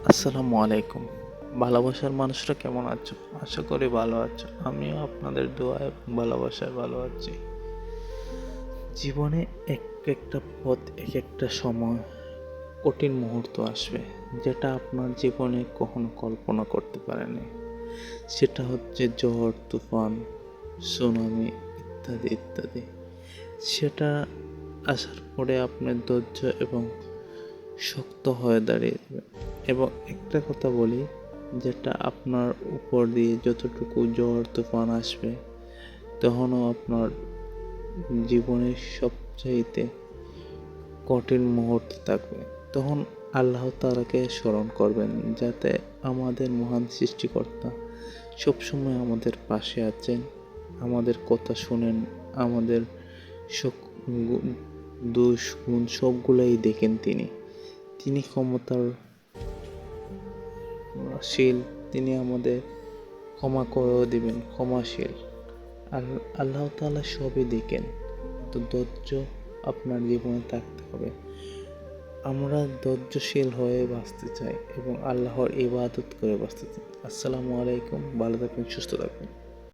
আসসালামু আলাইকুম। ভালোবাসার মানুষরা কেমন আছো? আশা করি ভালো আছো। আমিও আপনাদের দোয়া এবং ভালোবাসায় ভালো আছি। জীবনে এক একটা পথ, এক একটা সময় কঠিন মুহূর্ত আসবে, যেটা আপনার জীবনে কখনো কল্পনা করতে পারেনি। সেটা হচ্ছে ঝড়, তুফান, সুনামি ইত্যাদি ইত্যাদি। সেটা আসার পরে আপনার ধৈর্য এবং শক্ত হয়ে দাঁড়িয়ে যাবে। এবং একটা কথা বলি, যেটা আপনার উপর দিয়ে যতটুকু ঝড় তুফান আসবে, তখনও আপনার জীবনের সবচাইতে কঠিন মুহূর্ত থাকবে। তখন আল্লাহ তাআলাকে স্মরণ করবেন, যাতে আমাদের মহান সৃষ্টিকর্তা সবসময় আমাদের পাশে আছেন, আমাদের কথা শুনেন, আমাদের দোষ গুণ সবগুলাই দেখেন। তিনি ক্ষমতার শীল, তিনি আমাদের ক্ষমা করেও দিবেন, ক্ষমাশীল। আর আল্লাহ তাআলা সবই দেখেন, তো ধৈর্য আপনার জীবনে থাকতে হবে। আমরা ধৈর্যশীল হয়ে বাঁচতে চাই এবং আল্লাহর ইবাদত করে বাঁচতে চাই। আসসালামু আলাইকুম। ভালো থাকবেন, সুস্থ থাকবেন।